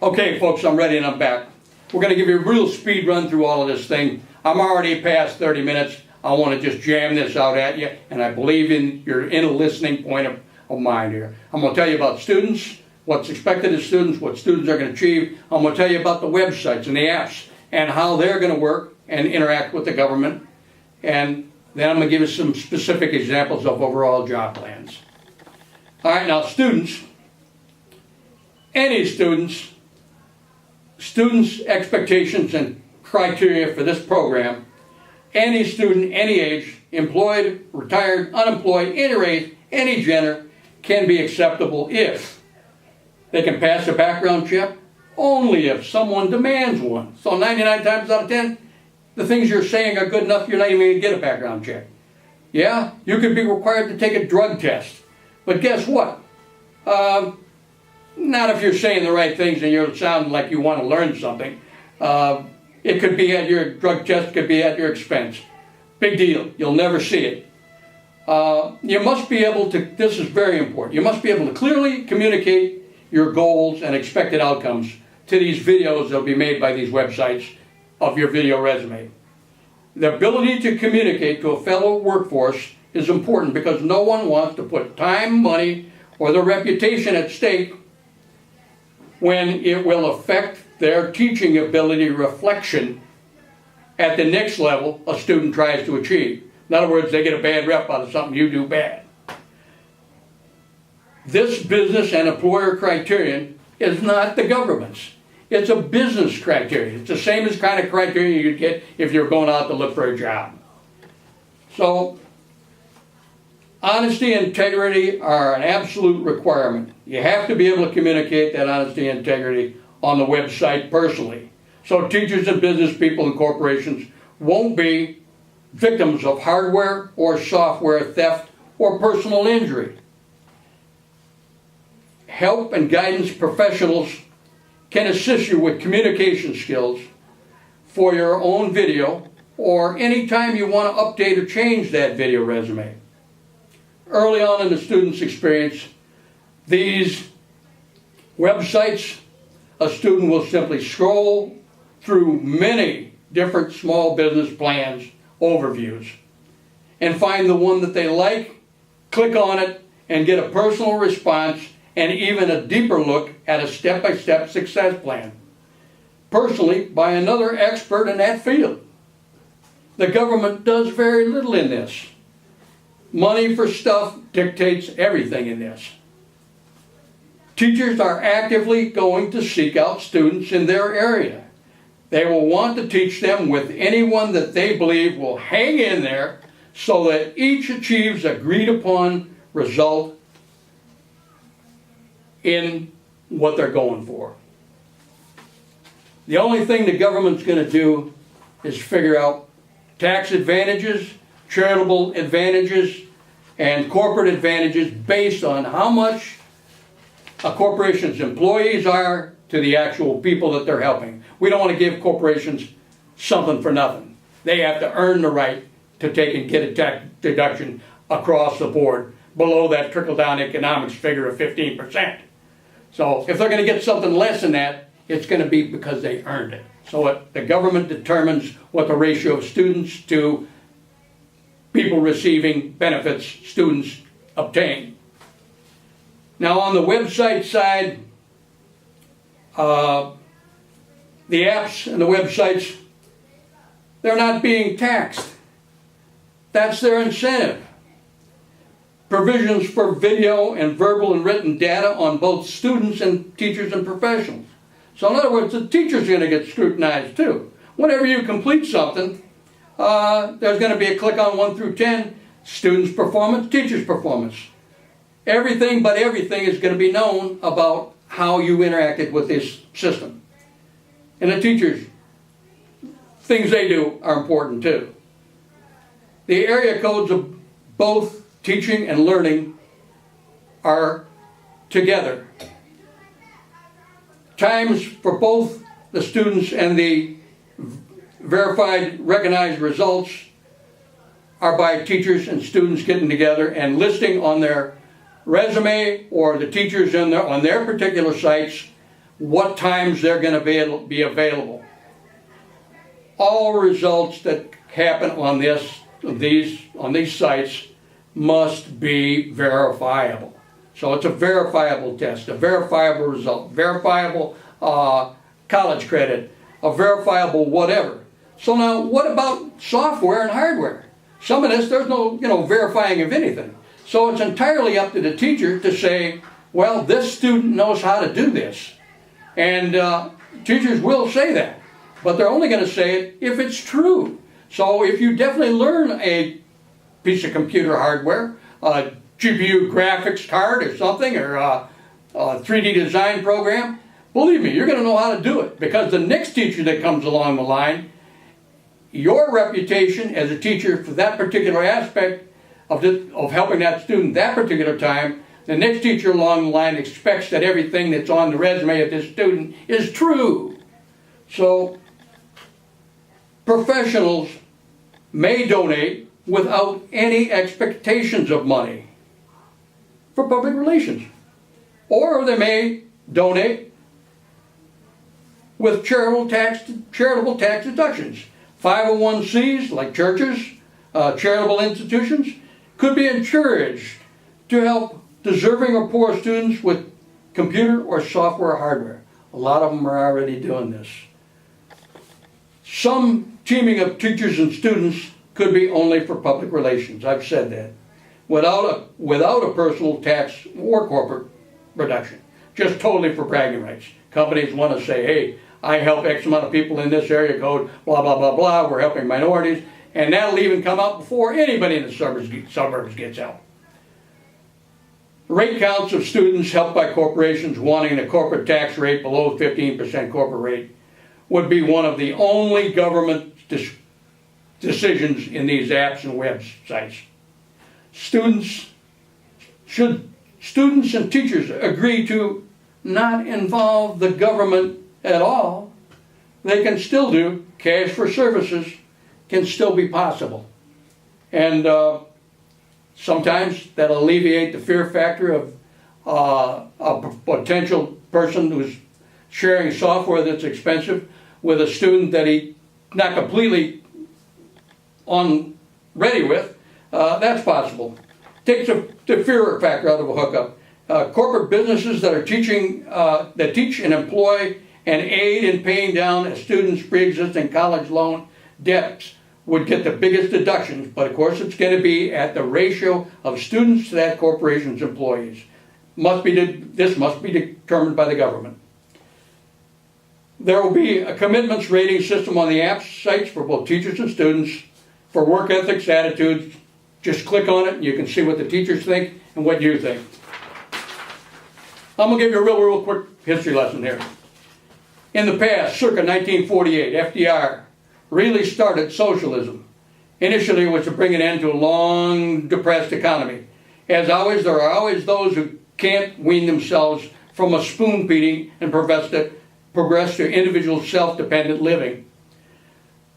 Okay, folks, I'm ready and I'm back. We're going to give you a real speed run through all of this thing. I'm already past 30 minutes. I want to just jam this out at you, and I believe you're in a listening point of mind here. I'm going to tell you about students, what's expected of students, what students are going to achieve. I'm going to tell you about the websites and the apps and how they're going to work and interact with the government. And then I'm going to give you some specific examples of overall job plans. All right, now students, any students' expectations and criteria for this program, any student, any age, employed, retired, unemployed, any race, any gender, can be acceptable if they can pass a background check, only if someone demands one. So 99 times out of 10, the things you're saying are good enough, you're not even going to get a background check. Yeah, you could be required to take a drug test. But guess what? Not if you're saying the right things and you're sounding like you want to learn something. It could be at your drug test, could be at your expense. Big deal. You'll never see it. You must be able to, this is very important, you must be able to clearly communicate your goals and expected outcomes to these videos that will be made by these websites of your video resume. The ability to communicate to a fellow workforce is important because no one wants to put time, money, or their reputation at stake when it will affect their teaching ability reflection at the next level a student tries to achieve. In other words, they get a bad rep out of something you do bad. This business and employer criterion is not the government's. It's a business criteria. It's the same as kind of criteria you'd get if you're going out to look for a job. So, honesty and integrity are an absolute requirement. You have to be able to communicate that honesty and integrity on the website personally. So teachers and business people and corporations won't be victims of hardware or software theft or personal injury. Help and guidance professionals can assist you with communication skills for your own video or anytime you want to update or change that video resume. Early on in the student's experience, these websites, a student will simply scroll through many different small business plans overviews and find the one that they like, click on it, and get a personal response and even a deeper look at a step-by-step success plan, personally by another expert in that field. The government does very little in this. Money for stuff dictates everything in this. Teachers are actively going to seek out students in their area. They will want to teach them with anyone that they believe will hang in there so that each achieves agreed upon result in what they're going for. The only thing the government's going to do is figure out tax advantages, charitable advantages, and corporate advantages based on how much a corporation's employees are to the actual people that they're helping. We don't want to give corporations something for nothing. They have to earn the right to take and get a tax deduction across the board below that trickle-down economics figure of 15%. So if they're going to get something less than that, it's going to be because they earned it. So the government determines what the ratio of students to people receiving benefits students obtain. Now on the website side, the apps and the websites, they're not being taxed. That's their incentive. Provisions for video and verbal and written data on both students and teachers and professionals. So in other words, the teacher's going to get scrutinized too. Whenever you complete something, there's going to be a click on 1 through 10, student's performance, teacher's performance. Everything but everything is going to be known about how you interacted with this system. And the teachers, things they do are important too. The area codes of both teaching and learning are together. Times for both the students and the verified, recognized results are by teachers and students getting together and listing on their resume or the teachers on their particular sites what times they're going to be available. All results that happen on these sites must be verifiable. So it's a verifiable test, a verifiable result, verifiable college credit, a verifiable whatever. So now, what about software and hardware? Some of this, there's no verifying of anything. So it's entirely up to the teacher to say, well, this student knows how to do this. And teachers will say that, but they're only going to say it if it's true. So if you definitely learn a piece of computer hardware, a GPU graphics card or something, or a 3D design program, believe me, you're going to know how to do it, because the next teacher that comes along the line, your reputation as a teacher for that particular aspect of helping that student that particular time, the next teacher along the line expects that everything that's on the resume of this student is true. So professionals may donate without any expectations of money for public relations. Or they may donate with charitable tax deductions. 501(c)s, like churches, charitable institutions, could be encouraged to help deserving or poor students with computer or software hardware. A lot of them are already doing this. Some teaming of teachers and students could be only for public relations. I've said that. Without a personal tax or corporate reduction. Just totally for bragging rights. Companies want to say, hey, I help X amount of people in this area code, blah, blah, blah, blah. We're helping minorities. And that'll even come out before anybody in the suburbs gets out. Rate counts of students helped by corporations wanting a corporate tax rate below 15% corporate rate would be one of the only government decisions in these apps and websites. Students and teachers agree to not involve the government at all, they can still do cash for services, can still be possible. And sometimes that'll alleviate the fear factor of a potential person who's sharing software that's expensive with a student that he's not completely ready with. That's possible. Takes the fear factor out of a hookup. Corporate businesses that are that teach and employ and aid in paying down a student's pre-existing college loan debts would get the biggest deductions, but of course it's going to be at the ratio of students to that corporation's employees. This must be determined by the government. There will be a commitments rating system on the app sites for both teachers and students for work ethics, attitudes. Just click on it and you can see what the teachers think and what you think. I'm going to give you a real quick history lesson here. In the past, circa 1948, FDR really started socialism. Initially, it was to bring an end to a long, depressed economy. As always, there are always those who can't wean themselves from a spoon-feeding and progress to individual self-dependent living.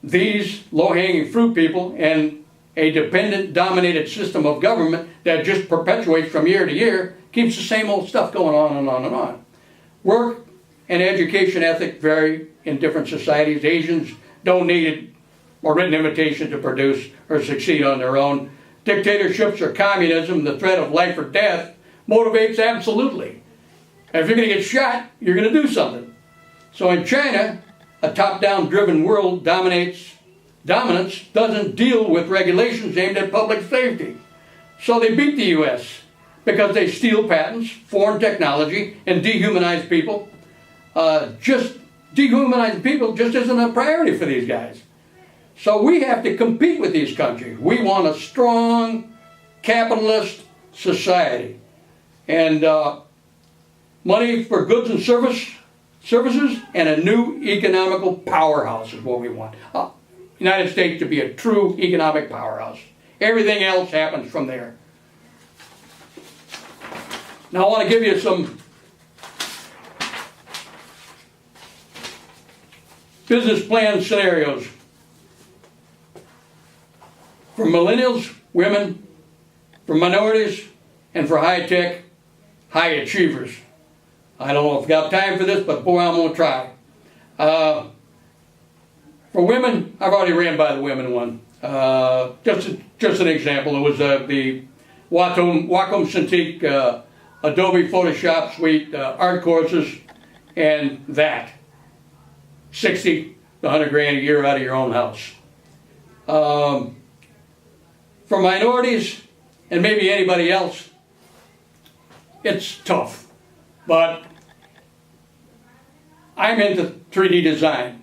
These low-hanging fruit people and a dependent-dominated system of government that just perpetuates from year to year keeps the same old stuff going on and on and on. Work and education ethic vary in different societies. Asians don't need a written invitation to produce or succeed on their own. Dictatorships or communism, the threat of life or death, motivates absolutely. And if you're going to get shot, you're going to do something. So in China, a top-down driven world dominance doesn't deal with regulations aimed at public safety. So they beat the U.S. because they steal patents, foreign technology, and dehumanize people. Just dehumanizing people just isn't a priority for these guys. So we have to compete with these countries. We want a strong capitalist society. And money for goods and services and a new economical powerhouse is what we want. United States to be a true economic powerhouse. Everything else happens from there. Now I want to give you some business plan scenarios for millennials, women, for minorities, and for high-tech, high achievers. I don't know if I've got time for this, but boy, I'm going to try. For women, I've already ran by the women one. Just an example. It was the Wacom Cintiq Adobe Photoshop Suite art courses, and that 60 to 100 grand a year out of your own house. For minorities and maybe anybody else, it's tough, but I'm into 3D design.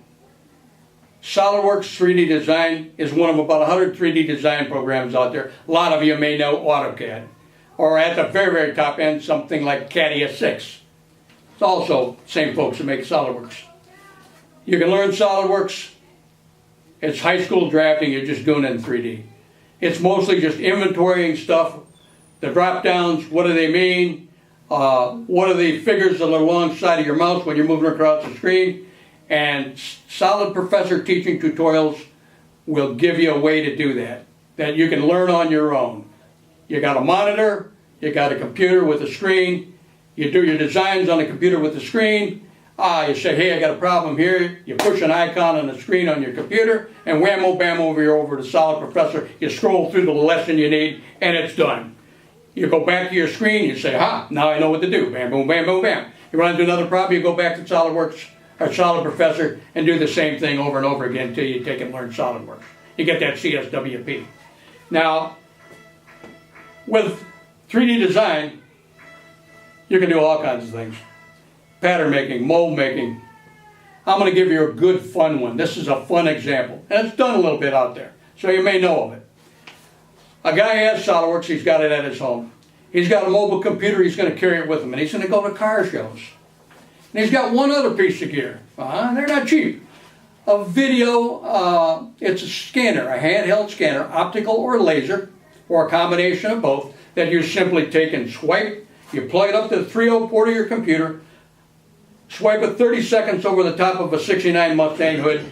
SolidWorks 3D design is one of about 100 3D design programs out there. A lot of you may know AutoCAD, or at the very, very top end, something like CATIA 6. It's also the same folks that make SolidWorks. You can learn SolidWorks. It's high school drafting, you're just doing it in 3D. It's mostly just inventorying stuff, the drop downs, what do they mean, what are the figures that are alongside of your mouse when you're moving across the screen, and solid professor teaching tutorials will give you a way to do that you can learn on your own. You got a monitor, you got a computer with a screen, you do your designs on the computer with the screen. You say, hey, I got a problem here. You push an icon on the screen on your computer, and whammo, bammo, you're over to Solid Professor. You scroll through the lesson you need, and it's done. You go back to your screen, you say, now I know what to do. Bam, boom, bam, boom, bam. You run into another problem, you go back to SolidWorks or Solid Professor and do the same thing over and over again until you take and learn SolidWorks. You get that CSWP. Now, with 3D design, you can do all kinds of things. Pattern making, mold making. I'm going to give you a good fun one. This is a fun example. And it's done a little bit out there, so you may know of it. A guy has SolidWorks, he's got it at his home. He's got a mobile computer, he's going to carry it with him, and he's going to go to car shows. And he's got one other piece of gear. They're not cheap. A video, it's a scanner, a handheld scanner, optical or laser, or a combination of both, that you simply take and swipe. You plug it up to the 3.0 port of your computer, swipe it 30 seconds over the top of a 69 Mustang hood,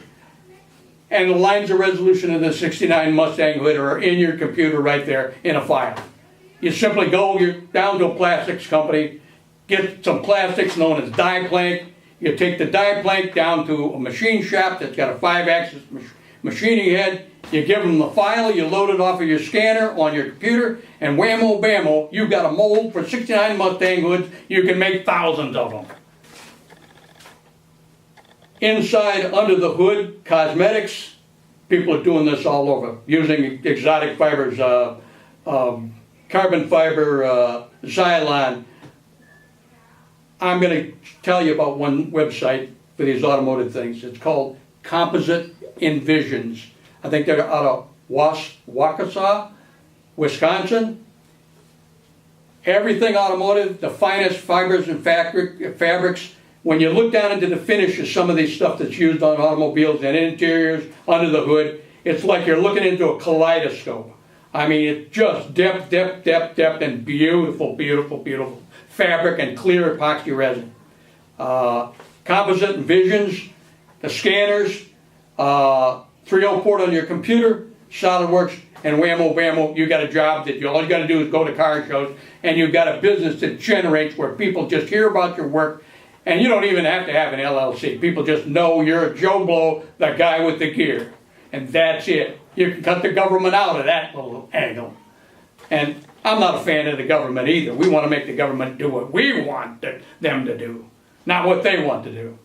and the lines of resolution of the 69 Mustang hood are in your computer right there in a file. You simply go down to a plastics company, get some plastics known as die plank. You take the die plank down to a machine shop that's got a 5-axis machining head. You give them the file, you load it off of your scanner on your computer, and whammo bammo, you've got a mold for 69 Mustang hoods. You can make thousands of them. Inside, under the hood, cosmetics. People are doing this all over, using exotic fibers, carbon fiber, Xylon. I'm going to tell you about one website for these automotive things. It's called Composite Envisions. I think they're out of Waukesha, Wisconsin. Everything automotive, the finest fibers and fabrics. When you look down into the finishes, some of these stuff that's used on automobiles and interiors, under the hood, it's like you're looking into a kaleidoscope. I mean, it's just depth, depth, depth, depth, and beautiful, beautiful, beautiful fabric and clear epoxy resin. Composite Envisions, the scanners, 3.0 port on your computer, SolidWorks, and whammo bammo, you got a job that all you got to do is go to car shows, and you've got a business that generates where people just hear about your work, and you don't even have to have an LLC. People just know you're a Joe Blow, the guy with the gear, and that's it. You can cut the government out of that little angle. And I'm not a fan of the government either. We want to make the government do what we want them to do, not what they want to do.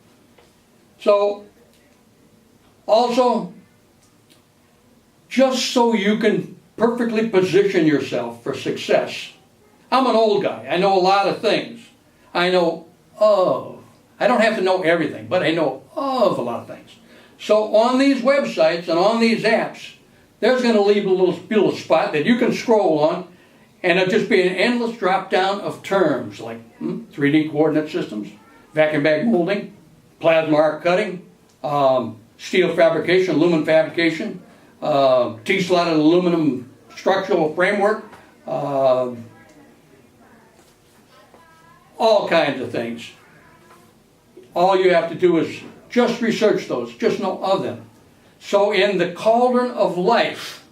So, also, just so you can perfectly position yourself for success. I'm an old guy. I know a lot of things. I know of. I don't have to know everything, but I know of a lot of things. So on these websites and on these apps, there's going to leave a little spot that you can scroll on, and it'll just be an endless drop down of terms like 3D coordinate systems, vacuum bag molding, plasma arc cutting, steel fabrication, aluminum fabrication, T-slotted aluminum structural framework, all kinds of things. All you have to do is just research those, just know of them. So in the cauldron of life,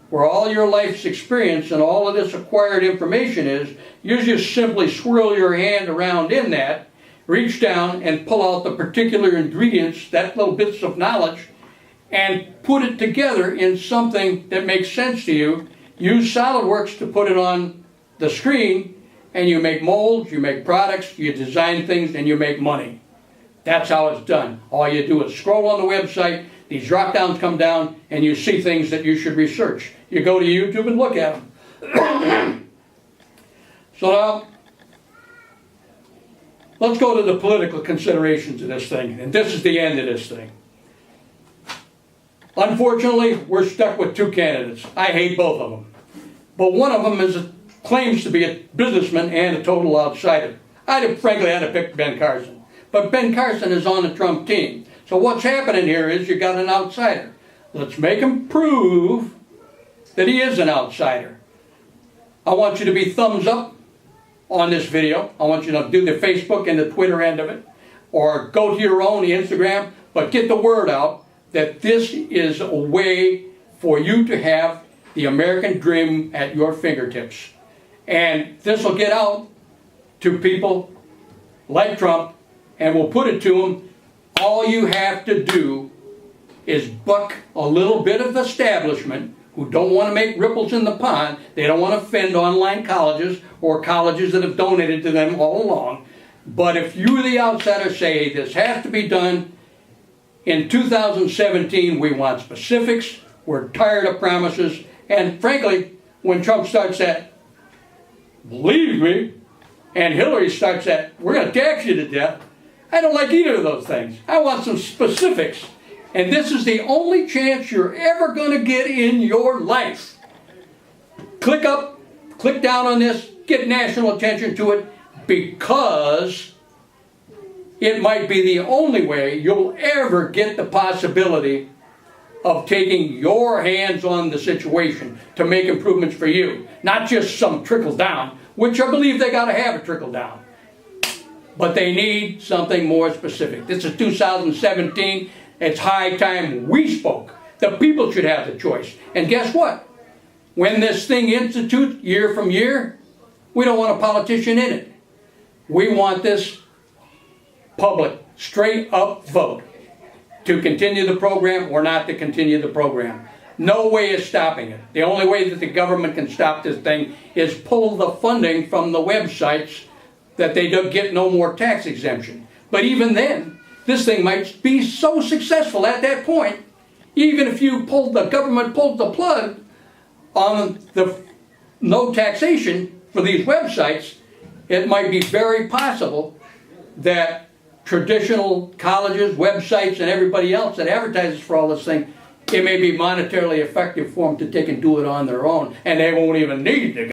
where all your life's experience and all of this acquired information is, you just simply swirl your hand around in that, reach down and pull out the particular ingredients, that little bits of knowledge, and put it together in something that makes sense to you. Use SolidWorks to put it on the screen, and you make molds, you make products, you design things, and you make money. That's how it's done. All you do is scroll on the website, these drop downs come down, and you see things that you should research. You go to YouTube and look at them. So now, let's go to the political considerations of this thing, and this is the end of this thing. Unfortunately, we're stuck with two candidates. I hate both of them. But one of them claims to be a businessman and a total outsider. Frankly, I'd have picked Ben Carson. But Ben Carson is on the Trump team. So what's happening here is you got an outsider. Let's make him prove that he is an outsider. I want you to be thumbs up on this video. I want you to do the Facebook and the Twitter end of it. Or go to your own Instagram. But get the word out that this is a way for you to have the American dream at your fingertips. And this will get out to people like Trump, and we'll put it to them. All you have to do is buck a little bit of the establishment who don't want to make ripples in the pond. They don't want to offend online colleges or colleges that have donated to them all along. But if you, the outsider, say this has to be done in 2017, we want specifics, we're tired of promises, and frankly, when Trump starts that, believe me, and Hillary starts that, we're going to tax you to death, I don't like either of those things. I want some specifics. And this is the only chance you're ever going to get in your life. Click up, click down on this, get national attention to it, because it might be the only way you'll ever get the possibility of taking your hands on the situation to make improvements for you. Not just some trickle down, which I believe they got to have a trickle down. But they need something more specific. This is 2017. It's high time we spoke. The people should have the choice. And guess what? When this thing institutes year from year, we don't want a politician in it. We want this public, straight up vote to continue the program or not to continue the program. No way is stopping it. The only way that the government can stop this thing is pull the funding from the websites that they don't get no more tax exemption. But even then, this thing might be so successful at that point, even if the government pulled the plug on the no taxation for these websites, it might be very possible that traditional colleges, websites, and everybody else that advertises for all this thing, it may be monetarily effective for them to take and do it on their own, and they won't even need the